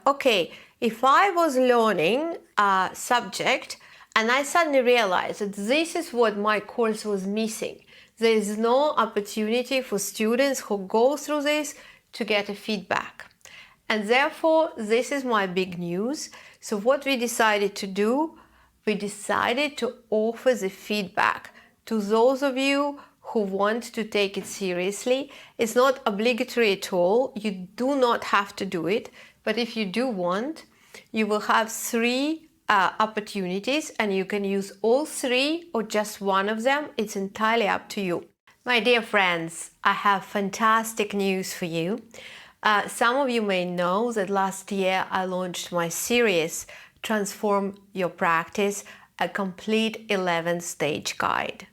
okay, if I was learning a subject and I suddenly realized that this is what my course was missing, there is no opportunity for students who go through this to get a feedback. And therefore, this is my big news. So what we decided to do, we decided to offer the feedback to those of you who want to take it seriously. It's not obligatory at all. You do not have to do it. But if you do want, you will have three opportunities and you can use all three or just one of them. It's entirely up to you. My dear friends, I have fantastic news for you. Some of you may know that last year I launched my series, Transform Your Practice, a complete 11-stage guide.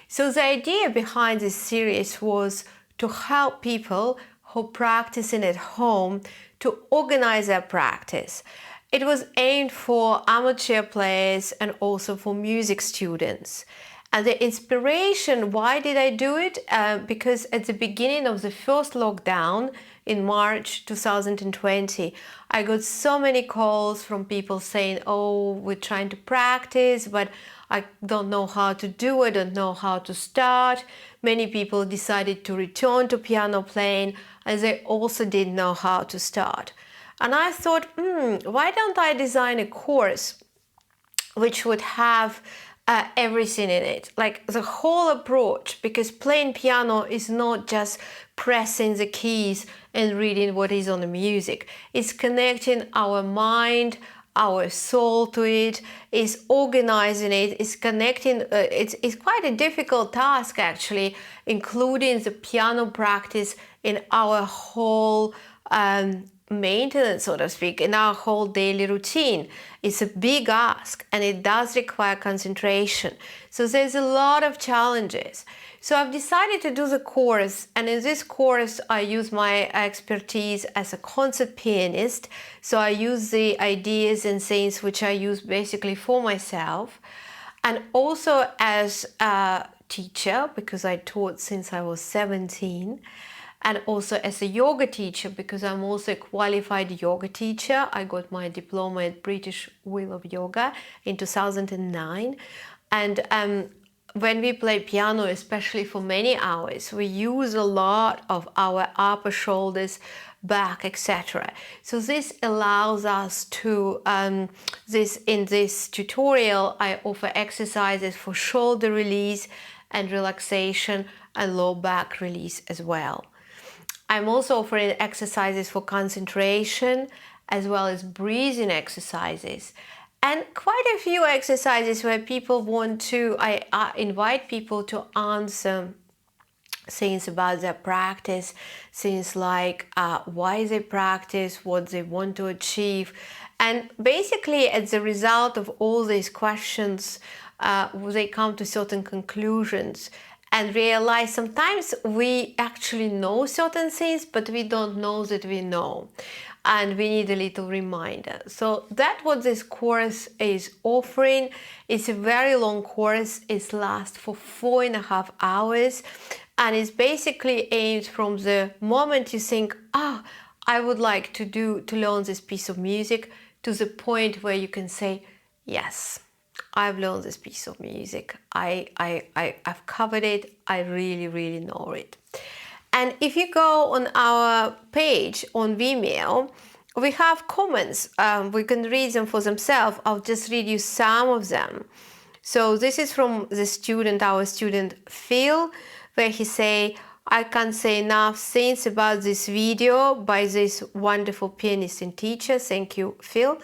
So the idea behind this series was to help people who are practicing at home to organize their practice. It was aimed for amateur players and also for music students. And the inspiration, why did I do it? Because at the beginning of the first lockdown in March 2020, I got so many calls from people saying, oh, we're trying to practice, but I don't know how to do it, don't know how to start. Many people decided to return to piano playing, and they also didn't know how to start. And I thought, why don't I design a course which would have everything in it, like the whole approach, because playing piano is not just pressing the keys and reading what is on the music. It's connecting our mind, our soul to it, is organizing it, is connecting. It's quite a difficult task actually, including the piano practice in our whole maintenance, so to speak, in our whole daily routine. It's a big ask and it does require concentration. So there's a lot of challenges. So I've decided to do the course, and in this course I use my expertise as a concert pianist. So I use the ideas and things which I use basically for myself, and also as a teacher, because I taught since I was 17. And also as a yoga teacher, because I'm also a qualified yoga teacher. I got my diploma at British Wheel of Yoga in 2009. And when we play piano, especially for many hours, we use a lot of our upper shoulders, back, etc. So this allows us to, in this tutorial, I offer exercises for shoulder release and relaxation and low back release as well. I'm also offering exercises for concentration as well as breathing exercises, and quite a few exercises where people want to, I invite people to answer things about their practice, things like why they practice, what they want to achieve. And basically as a result of all these questions, they come to certain conclusions and realize sometimes we actually know certain things, but we don't know that we know. And we need a little reminder. So that's what this course is offering. It's a very long course. It lasts for 4.5 hours. And it's basically aimed from the moment you think, I would like to learn this piece of music, to the point where you can say, yes, I've learned this piece of music. I've covered it. I really, really know it. And if you go on our page on Vimeo, we have comments. We can read them for themselves. I'll just read you some of them. So this is from the student, our student Phil, where he say, I can't say enough things about this video by this wonderful pianist and teacher. Thank you, Phil.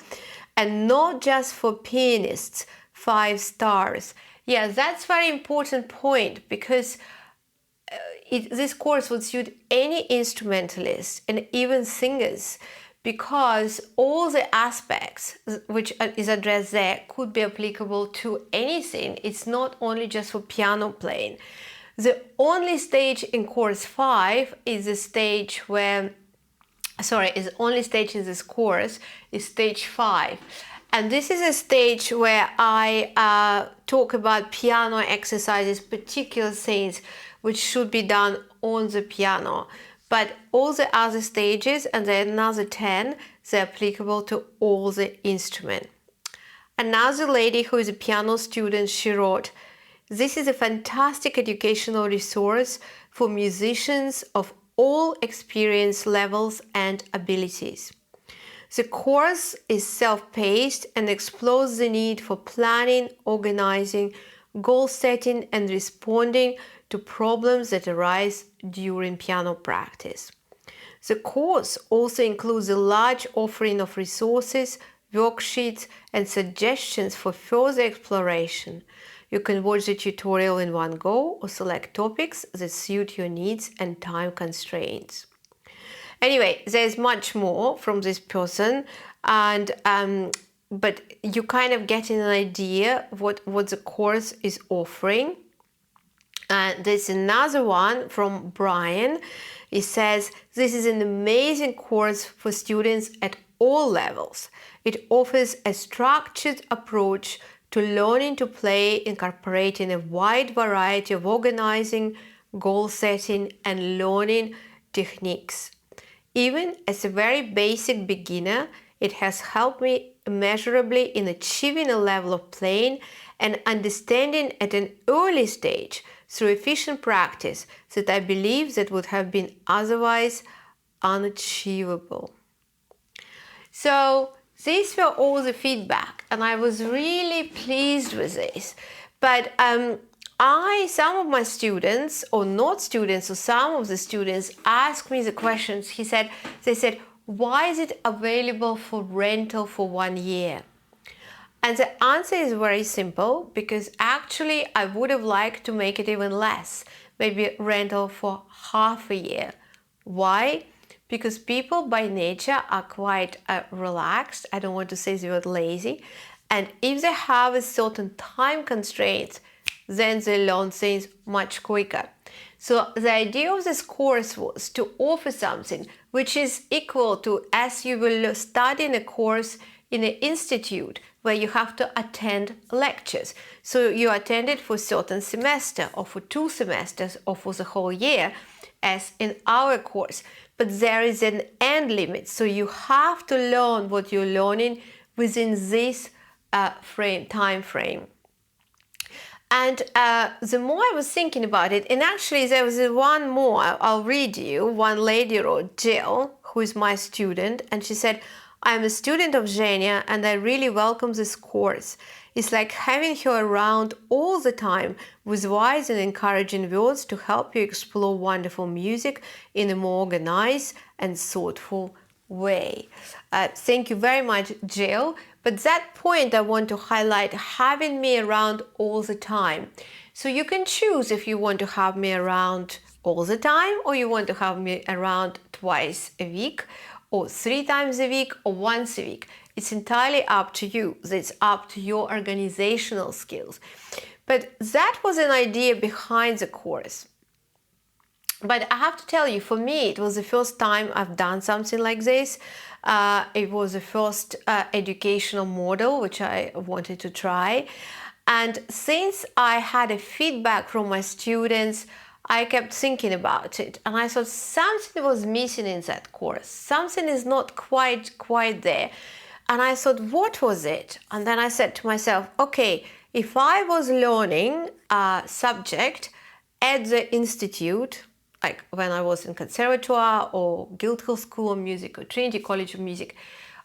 And not just for pianists, 5 stars. Yeah, that's very important point, because this course would suit any instrumentalist and even singers, because all the aspects which is addressed there could be applicable to anything. It's not only just for piano playing. The only stage in course 5 is the stage where, is only stage in this course is stage 5. And this is a stage where I talk about piano exercises, particular things which should be done on the piano. But all the other stages, and there are another 10, they're applicable to all the instruments. Another lady who is a piano student, she wrote, "This is a fantastic educational resource for musicians of all experience levels and abilities. The course is self-paced and explores the need for planning, organizing, goal setting, and responding to problems that arise during piano practice. The course also includes a large offering of resources, worksheets, and suggestions for further exploration. You can watch the tutorial in one go or select topics that suit your needs and time constraints." Anyway, there's much more from this person, and but you kind of get an idea what the course is offering. There's another one from Brian. He says, "This is an amazing course for students at all levels. It offers a structured approach to learning to play, incorporating a wide variety of organizing, goal setting, and learning techniques. Even as a very basic beginner, it has helped me immeasurably in achieving a level of playing and understanding at an early stage through efficient practice that I believe that would have been otherwise unachievable." So these were all the feedback, and I was really pleased with this. But some of my students, or not students, or some of the students asked me the questions. They said, "Why is it available for rental for 1 year?" And the answer is very simple, because actually I would have liked to make it even less, maybe rental for half a year. Why? Because people by nature are quite relaxed. I don't want to say the word lazy. And if they have a certain time constraint, then they learn things much quicker. So the idea of this course was to offer something which is equal to as you will study in a course in an institute where you have to attend lectures. So you attend it for a certain semester or for 2 semesters or for the whole year, as in our course. But there is an end limit. So you have to learn what you're learning within this time frame. And the more I was thinking about it, and actually there was one more, I'll read you. One lady wrote, Jill, who is my student, and she said, "I'm a student of GéNIA and I really welcome this course. It's like having her around all the time with wise and encouraging words to help you explore wonderful music in a more organized and thoughtful way." Thank you very much, Jill. But that point I want to highlight, having me around all the time. So you can choose if you want to have me around all the time, or you want to have me around twice a week, or 3 times a week, or once a week. It's entirely up to you. It's up to your organizational skills. But that was an idea behind the course. But I have to tell you, for me, it was the first time I've done something like this. It was the first educational model which I wanted to try. And since I had a feedback from my students, I kept thinking about it. And I thought something was missing in that course. Something is not quite there. And I thought, what was it? And then I said to myself, okay, if I was learning a subject at the institute, like when I was in conservatoire or Guildhall School of Music or Trinity College of Music,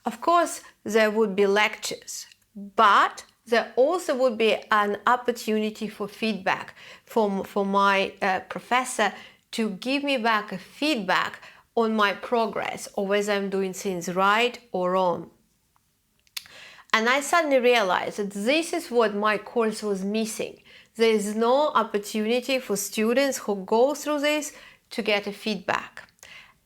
of course there would be lectures, but there also would be an opportunity for feedback for my professor to give me back a feedback on my progress or whether I'm doing things right or wrong. And I suddenly realized that this is what my course was missing. There is no opportunity for students who go through this to get a feedback.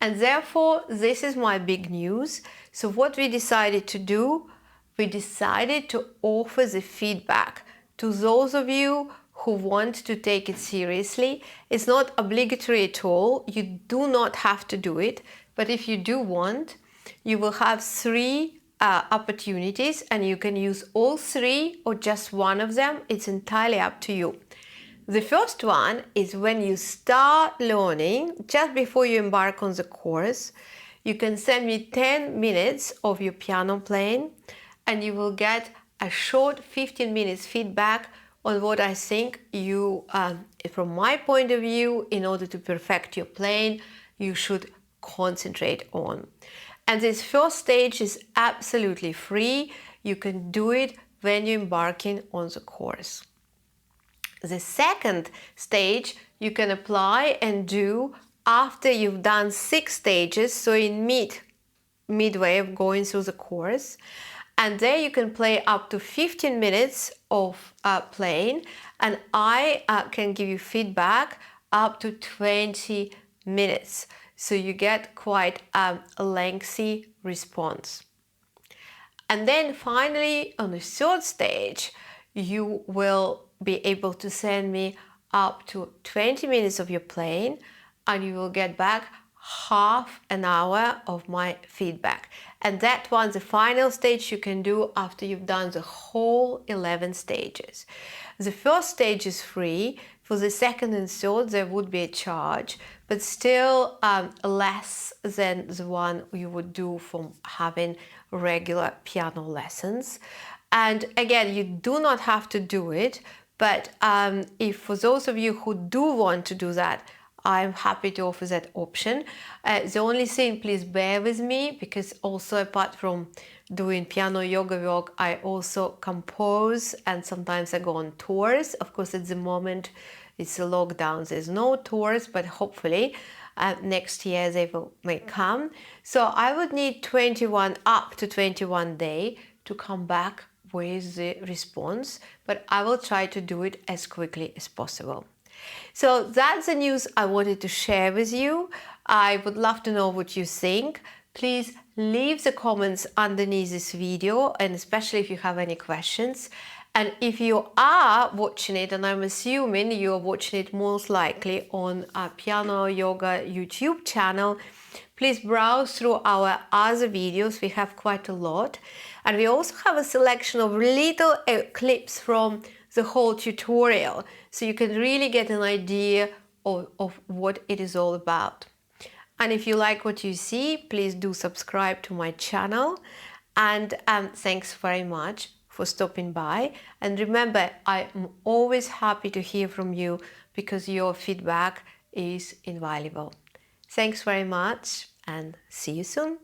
And therefore, this is my big news. So what we decided to do, we decided to offer the feedback to those of you who want to take it seriously. It's not obligatory at all. You do not have to do it. But if you do want, you will have 3 opportunities, and you can use all 3 or just one of them. It's entirely up to you. The first one is when you start learning, just before you embark on the course, You can send me 10 minutes of your piano playing and you will get a short 15 minutes feedback on what I think you, from my point of view, in order to perfect your playing, you should concentrate on. And this first stage is absolutely free. You can do it when you're embarking on the course. The second stage you can apply and do after you've done 6 stages, so in midway of going through the course. And there you can play up to 15 minutes of playing, and I can give you feedback up to 20 minutes. So you get quite a lengthy response. And then finally, on the third stage, you will be able to send me up to 20 minutes of your playing, and you will get back half an hour of my feedback. And that one, the final stage, you can do after you've done the whole 11 stages. The first stage is free. For the second and third, there would be a charge, but still less than the one you would do from having regular piano lessons. And again, you do not have to do it, but if for those of you who do want to do that, I'm happy to offer that option. The only thing, please bear with me, because also apart from doing piano yoga work, I also compose and sometimes I go on tours. Of course, at the moment it's a lockdown, there's no tours, but hopefully next year they may come. So I would need up to 21 days to come back with the response, but I will try to do it as quickly as possible. So that's the news I wanted to share with you. I would love to know what you think. Please leave the comments underneath this video, and especially if you have any questions. And if you are watching it, and I'm assuming you are watching it most likely on our Piano Yoga YouTube channel, please browse through our other videos. We have quite a lot. And we also have a selection of little clips from the whole tutorial, so you can really get an idea of what it is all about. And if you like what you see, please do subscribe to my channel. And thanks very much for stopping by. And remember, I am always happy to hear from you because your feedback is invaluable. Thanks very much and see you soon.